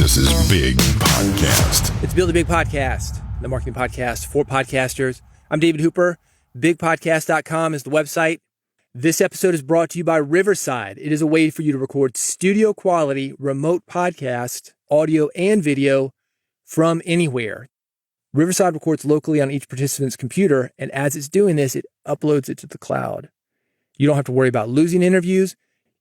This is Big Podcast. It's Build a Big Podcast, the marketing podcast for podcasters. I'm David Hooper. BigPodcast.com is the website. This episode is brought to you by Riverside. It is a way for you to record studio quality remote podcast, audio and video from anywhere. Riverside records locally on each participant's computer, and as it's doing this, it uploads it to the cloud. You don't have to worry about losing interviews.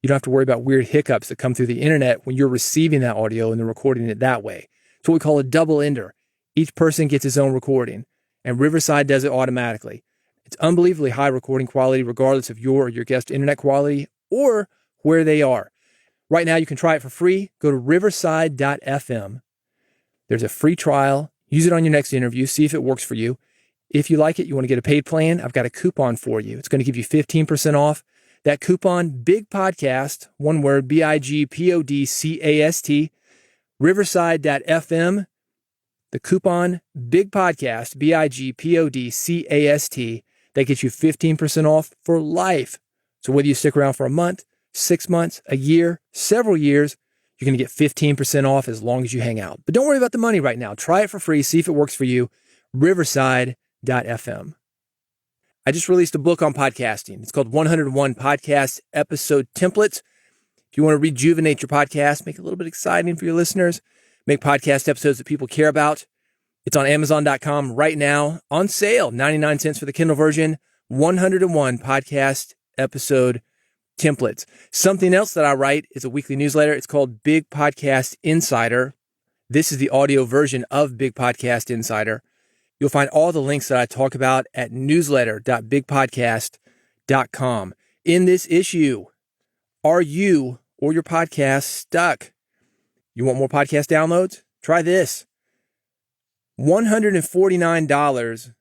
You don't have to worry about weird hiccups that come through the internet when you're receiving that audio and then recording it that way. It's what we call a double ender. Each person gets his own recording, and Riverside does it automatically. It's unbelievably high recording quality, regardless of your or your guest internet quality or where they are. Right now, you can try it for free. Go to riverside.fm. There's a free trial. Use it on your next interview. See if it works for you. If you like it, you want to get a paid plan, I've got a coupon for you. It's going to give you 15% off. That coupon, Big Podcast, one word, BIGPODCAST, riverside.fm. The coupon, Big Podcast, BIGPODCAST, that gets you 15% off for life. So whether you stick around for a month, 6 months, a year, several years, you're going to get 15% off as long as you hang out. But don't worry about the money right now. Try it for free. See if it works for you. Riverside.fm. I just released a book on podcasting. It's called 101 Podcast Episode Templates. If you want to rejuvenate your podcast, make it a little bit exciting for your listeners, make podcast episodes that people care about, it's on Amazon.com right now, on sale, 99 cents for the Kindle version, 101 Podcast Episode Templates. Something else that I write is a weekly newsletter. It's called Big Podcast Insider. This is the audio version of Big Podcast Insider. You'll find all the links that I talk about at newsletter.bigpodcast.com. In this issue, are you or your podcast stuck? You want more podcast downloads? Try this. $149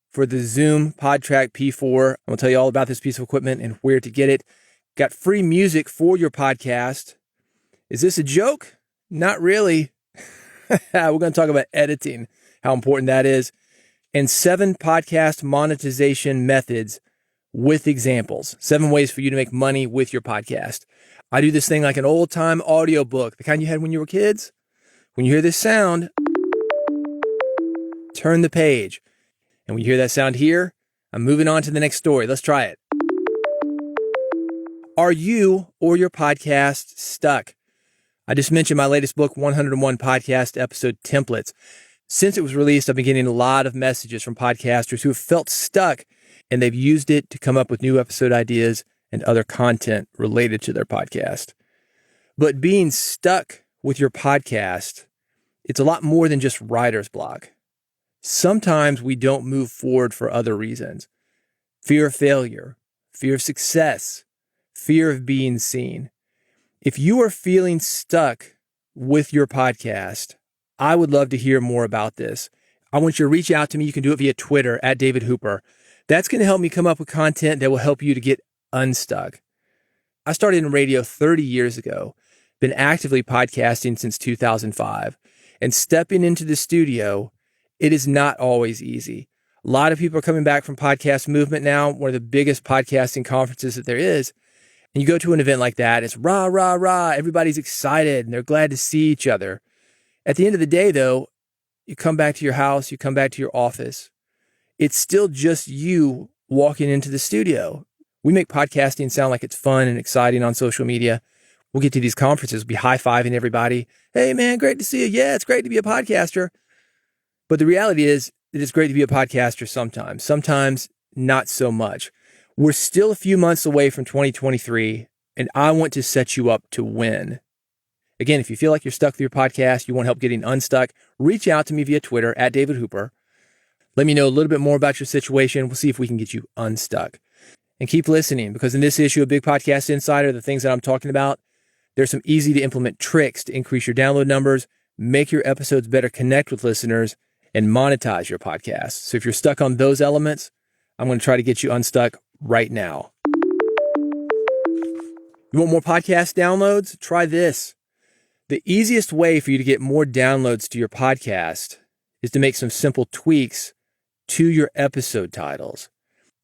for the Zoom PodTrack P4. I'm going to tell you all about this piece of equipment and where to get it. Got free music for your podcast. Is this a joke? Not really. We're going to talk about editing, how important that is. And 7 podcast monetization methods with examples. 7 ways for you to make money with your podcast. I do this thing like an old-time audiobook, the kind you had when you were kids. When you hear this sound, turn the page. And when you hear that sound here, I'm moving on to the next story. Let's try it. Are you or your podcast stuck? I just mentioned my latest book, 101 Podcast Episode Templates. Since it was released, I've been getting a lot of messages from podcasters who have felt stuck, and they've used it to come up with new episode ideas and other content related to their podcast. But being stuck with your podcast, it's a lot more than just writer's block. Sometimes we don't move forward for other reasons. Fear of failure, fear of success, fear of being seen. If you are feeling stuck with your podcast, I would love to hear more about this. I want you to reach out to me. You can do it via Twitter at David Hooper. That's going to help me come up with content that will help you to get unstuck. I started in radio 30 years ago, been actively podcasting since 2005, and stepping into the studio, it is not always easy. A lot of people are coming back from Podcast Movement now, one of the biggest podcasting conferences that there is. And you go to an event like that, it's rah, rah, rah. Everybody's excited and they're glad to see each other. At the end of the day, though, you come back to your house, you come back to your office. It's still just you walking into the studio. We make podcasting sound like it's fun and exciting on social media. We'll get to these conferences, we'll be high-fiving everybody. Hey, man, great to see you. Yeah, it's great to be a podcaster. But the reality is that it's great to be a podcaster sometimes. Sometimes not so much. We're still a few months away from 2023, and I want to set you up to win. Again, if you feel like you're stuck with your podcast, you want help getting unstuck, reach out to me via Twitter at David Hooper. Let me know a little bit more about your situation. We'll see if we can get you unstuck. And keep listening, because in this issue of Big Podcast Insider, the things that I'm talking about, there's some easy to implement tricks to increase your download numbers, make your episodes better connect with listeners, and monetize your podcast. So if you're stuck on those elements, I'm going to try to get you unstuck right now. You want more podcast downloads? Try this. The easiest way for you to get more downloads to your podcast is to make some simple tweaks to your episode titles.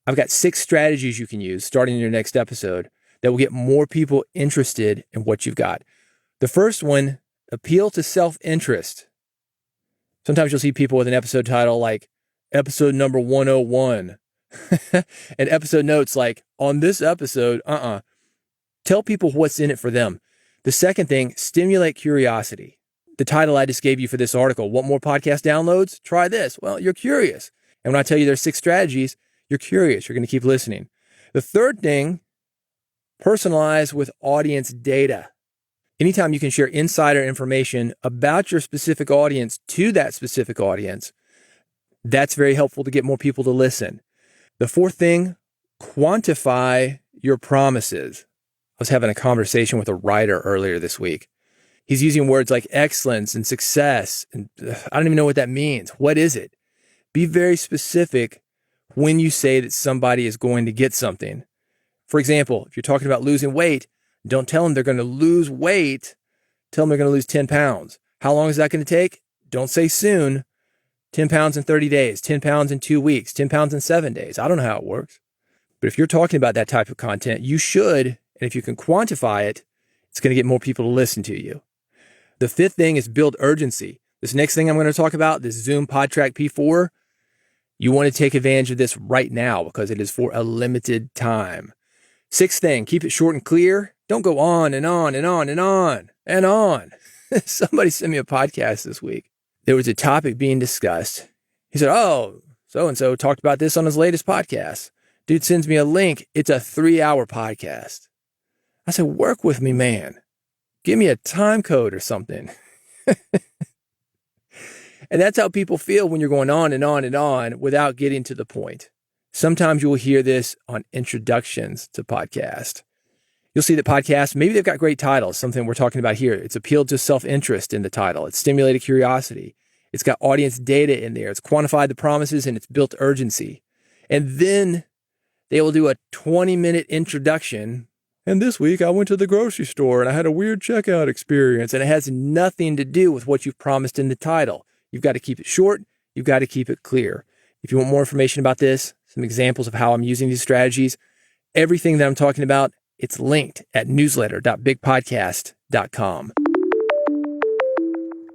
I've got 6 strategies you can use starting in your next episode that will get more people interested in what you've got. The first one, appeal to self-interest. Sometimes you'll see people with an episode title like episode number 101 and episode notes like on this episode, Tell people what's in it for them. The second thing, stimulate curiosity. The title I just gave you for this article, want more podcast downloads? Try this. Well, you're curious. And when I tell you there's 6 strategies, you're curious. You're going to keep listening. The third thing, personalize with audience data. Anytime you can share insider information about your specific audience to that specific audience, that's very helpful to get more people to listen. The fourth thing, quantify your promises. I was having a conversation with a writer earlier this week. He's using words like excellence and success, and I don't even know what that means. What is it? Be very specific when you say that somebody is going to get something. For example, if you're talking about losing weight, don't tell them they're going to lose weight. Tell them they're going to lose 10 pounds. How long is that going to take? Don't say soon. 10 pounds in 30 days, 10 pounds in 2 weeks, 10 pounds in 7 days. I don't know how it works. But if you're talking about that type of content, you should, and if you can quantify it, it's going to get more people to listen to you. The fifth thing is build urgency. This next thing I'm going to talk about, this Zoom PodTrack P4, you want to take advantage of this right now because it is for a limited time. Sixth thing, keep it short and clear. Don't go on and on and on and on and on. Somebody sent me a podcast this week. There was a topic being discussed. He said, oh, so-and-so talked about this on his latest podcast. Dude sends me a link. It's a 3-hour podcast. I said, work with me, man. Give me a time code or something. And that's how people feel when you're going on and on and on without getting to the point. Sometimes you will hear this on introductions to podcasts. You'll see that podcasts, maybe they've got great titles, something we're talking about here. It's appealed to self-interest in the title. It's stimulated curiosity. It's got audience data in there. It's quantified the promises and it's built urgency. And then they will do a 20-minute introduction. And this week I went to the grocery store and I had a weird checkout experience. And it has nothing to do with what you've promised in the title. You've got to keep it short. You've got to keep it clear. If you want more information about this, some examples of how I'm using these strategies, everything that I'm talking about, it's linked at newsletter.bigpodcast.com.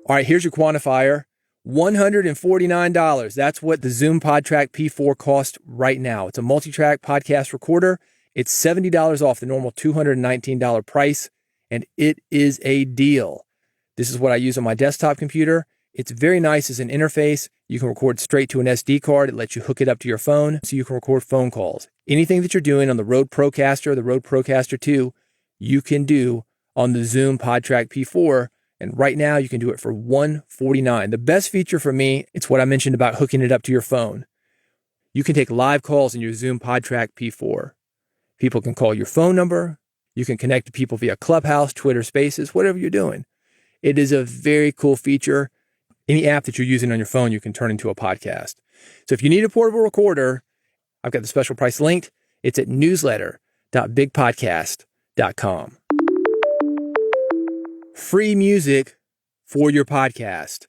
All right, here's your quantifier. $149. That's what the Zoom PodTrack P4 costs right now. It's a multi-track podcast recorder. It's $70 off the normal $219 price, and it is a deal. This is what I use on my desktop computer. It's very nice as an interface. You can record straight to an SD card. It lets you hook it up to your phone so you can record phone calls. Anything that you're doing on the Rode Procaster, the Rode Procaster 2, you can do on the Zoom PodTrack P4. And right now you can do it for $149. The best feature for me, it's what I mentioned about hooking it up to your phone. You can take live calls in your Zoom PodTrack P4. People can call your phone number. You can connect to people via Clubhouse, Twitter Spaces, whatever you're doing. It is a very cool feature. Any app that you're using on your phone, you can turn into a podcast. So if you need a portable recorder, I've got the special price linked. It's at newsletter.bigpodcast.com. Free music for your podcast.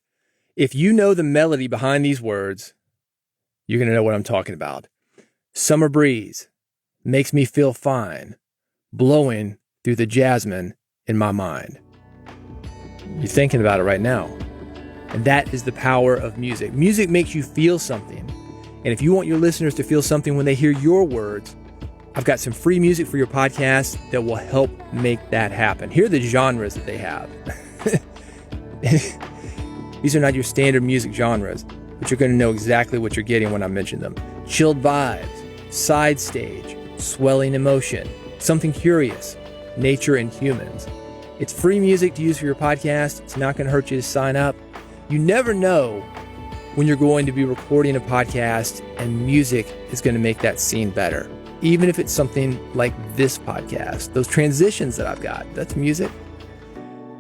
If you know the melody behind these words, you're going to know what I'm talking about. Summer breeze makes me feel fine, blowing through the jasmine in my mind. You're thinking about it right now. And that is the power of music. Music makes you feel something. And if you want your listeners to feel something when they hear your words, I've got some free music for your podcast that will help make that happen. Here are the genres that they have. These are not your standard music genres, but you're going to know exactly what you're getting when I mention them. Chilled vibes, side stage, swelling emotion, something curious, nature and humans. It's free music to use for your podcast. It's not going to hurt you to sign up. You never know when you're going to be recording a podcast and music is going to make that scene better. Even if it's something like this podcast, those transitions that I've got, that's music.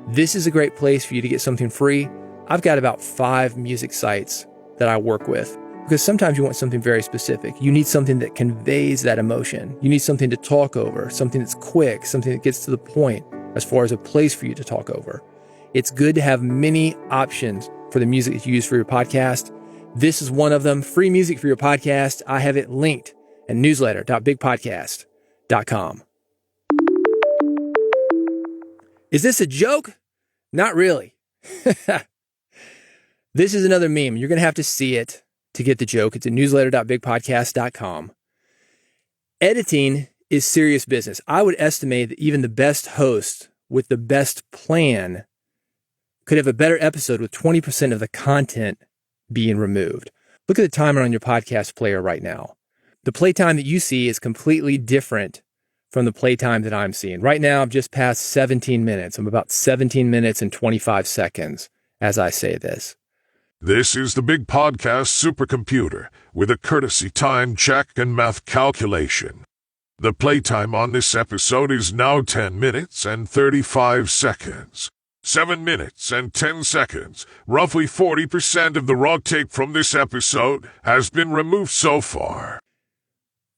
This is a great place for you to get something free. I've got about 5 music sites that I work with because sometimes you want something very specific. You need something that conveys that emotion. You need something to talk over, something that's quick, something that gets to the point as far as a place for you to talk over. It's good to have many options for the music that you use for your podcast. This is one of them. Free music for your podcast. I have it linked at newsletter.bigpodcast.com. Is this a joke? Not really. This is another meme. You're going to have to see it to get the joke. It's at newsletter.bigpodcast.com. Editing is serious business. I would estimate that even the best host with the best plan could have a better episode with 20% of the content being removed. Look at the timer on your podcast player right now. The playtime that you see is completely different from the playtime that I'm seeing. Right now, I'm just past 17 minutes. I'm about 17 minutes and 25 seconds as I say this. This is the Big Podcast Supercomputer with a courtesy time check and math calculation. The playtime on this episode is now 10 minutes and 35 seconds. 7 minutes and 10 seconds. Roughly 40% of the raw tape from this episode has been removed so far.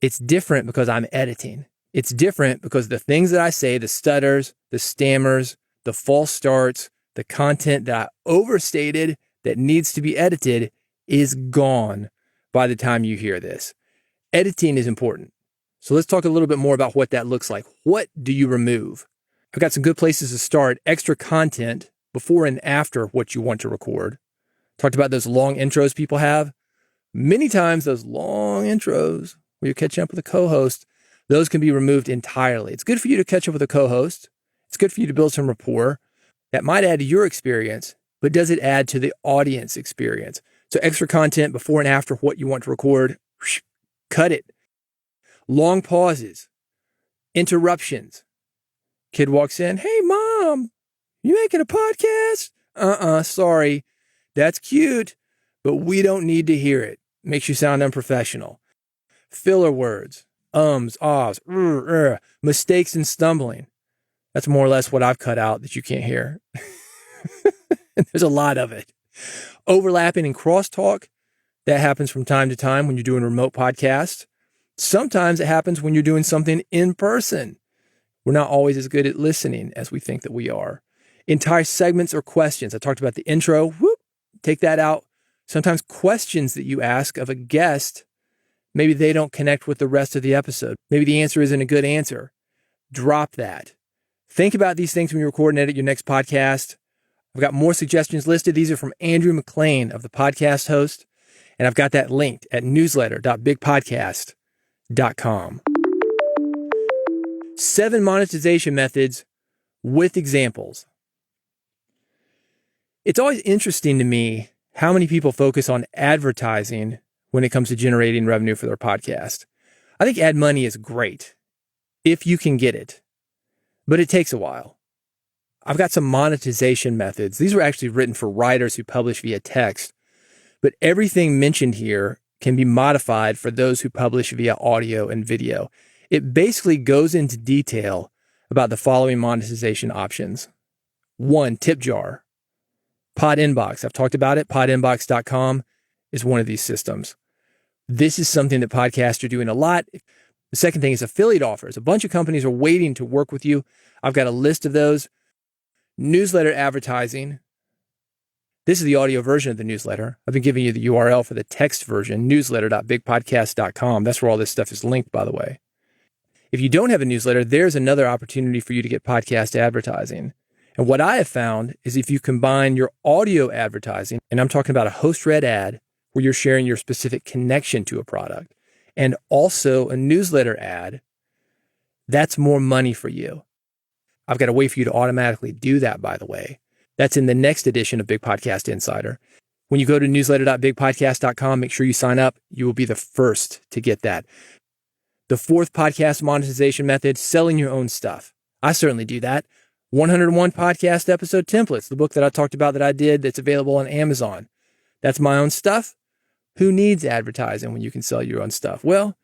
It's different because I'm editing. It's different because the things that I say, the stutters, the stammers, the false starts, the content that I overstated that needs to be edited is gone by the time you hear this. Editing is important. So let's talk a little bit more about what that looks like. What do you remove? I've got some good places to start. Extra content before and after what you want to record. Talked about those long intros people have. Many times those long intros where you're catching up with a co-host, those can be removed entirely. It's good for you to catch up with a co-host. It's good for you to build some rapport. That might add to your experience, but does it add to the audience experience? So extra content before and after what you want to record, cut it. Long pauses, interruptions. Kid walks in, hey, Mom, you making a podcast? Sorry. That's cute, but we don't need to hear it. Makes you sound unprofessional. Filler words, ahs, mistakes and stumbling. That's more or less what I've cut out that you can't hear. There's a lot of it. Overlapping and crosstalk, that happens from time to time when you're doing remote podcasts. Sometimes it happens when you're doing something in person. We're not always as good at listening as we think that we are. Entire segments or questions. I talked about the intro. Take that out. Sometimes questions that you ask of a guest, maybe they don't connect with the rest of the episode. Maybe the answer isn't a good answer. Drop that. Think about these things when you record and edit your next podcast. I've got more suggestions listed. These are from Andrew McLean of The Podcast Host, and I've got that linked at newsletter.bigpodcast.com. 7 monetization methods with examples. It's always interesting to me how many people focus on advertising when it comes to generating revenue for their podcast. I think ad money is great if you can get it, but it takes a while. I've got some monetization methods. These were actually written for writers who publish via text, but everything mentioned here can be modified for those who publish via audio and video. It basically goes into detail about the following monetization options. 1, tip jar. Pod Inbox. I've talked about it. Podinbox.com is one of these systems. This is something that podcasts are doing a lot. The second thing is affiliate offers. A bunch of companies are waiting to work with you. I've got a list of those. Newsletter advertising. This is the audio version of the newsletter. I've been giving you the URL for the text version, newsletter.bigpodcast.com. That's where all this stuff is linked, by the way. If you don't have a newsletter, there's another opportunity for you to get podcast advertising. And what I have found is if you combine your audio advertising, and I'm talking about a host-read ad where you're sharing your specific connection to a product, and also a newsletter ad, that's more money for you. I've got a way for you to automatically do that, by the way. That's in the next edition of Big Podcast Insider. When you go to newsletter.bigpodcast.com, make sure you sign up. You will be the first to get that. The 4th podcast monetization method, selling your own stuff. I certainly do that. 101 podcast episode templates, the book that I talked about that I did that's available on Amazon. That's my own stuff. Who needs advertising when you can sell your own stuff? Well,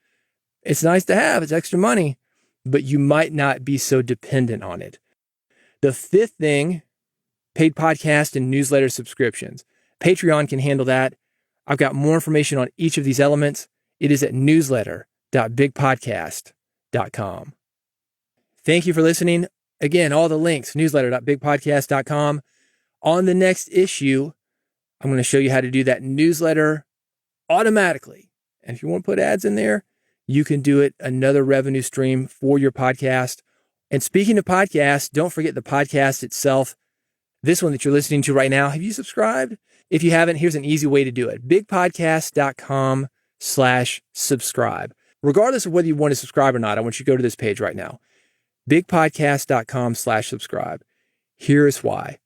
it's nice to have. It's extra money, but you might not be so dependent on it. The 5th thing, paid podcast and newsletter subscriptions. Patreon can handle that. I've got more information on each of these elements. It is at newsletter.bigpodcast.com. Thank you for listening. Again, all the links, newsletter.bigpodcast.com. On the next issue, I'm going to show you how to do that newsletter automatically. And if you want to put ads in there, you can do it, another revenue stream for your podcast. And speaking of podcasts, don't forget the podcast itself. This one that you're listening to right now, have you subscribed? If you haven't, here's an easy way to do it. bigpodcast.com/subscribe. Regardless of whether you want to subscribe or not, I want you to go to this page right now. bigpodcast.com/subscribe. Here's why.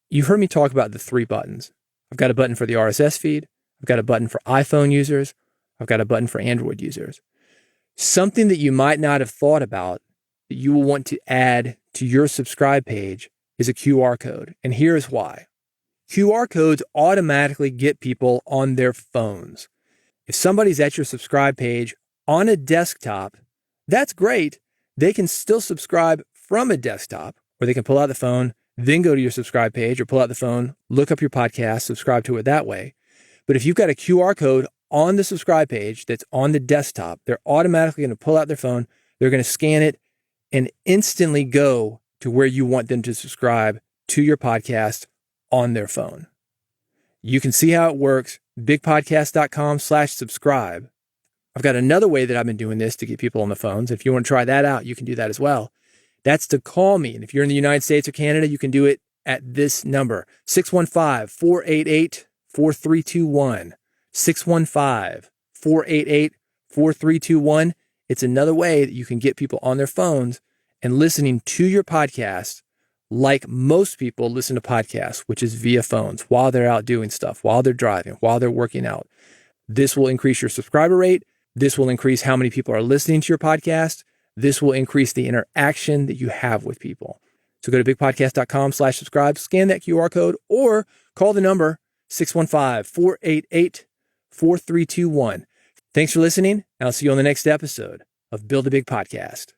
You've heard me talk about the 3 buttons. I've got a button for the RSS feed. I've got a button for iPhone users. I've got a button for Android users. Something that you might not have thought about that you will want to add to your subscribe page is a QR code. And here's why. QR codes automatically get people on their phones. If somebody's at your subscribe page on a desktop, that's great. They can still subscribe from a desktop, or they can pull out the phone, then go to your subscribe page, or pull out the phone, look up your podcast, subscribe to it that way. But if you've got a QR code on the subscribe page that's on the desktop, they're automatically going to pull out their phone, they're going to scan it, and instantly go to where you want them to subscribe to your podcast on their phone. You can see how it works. bigpodcast.com/subscribe. I've got another way that I've been doing this to get people on the phones. If you want to try that out, you can do that as well. That's to call me. And if you're in the United States or Canada, you can do it at this number, 615-488-4321. 615-488-4321. It's another way that you can get people on their phones and listening to your podcast like most people listen to podcasts, which is via phones while they're out doing stuff, while they're driving, while they're working out. This will increase your subscriber rate. This will increase how many people are listening to your podcast. This will increase the interaction that you have with people. So go to bigpodcast.com/subscribe, scan that QR code, or call the number 615-488-4321. Thanks for listening, and I'll see you on the next episode of Build a Big Podcast.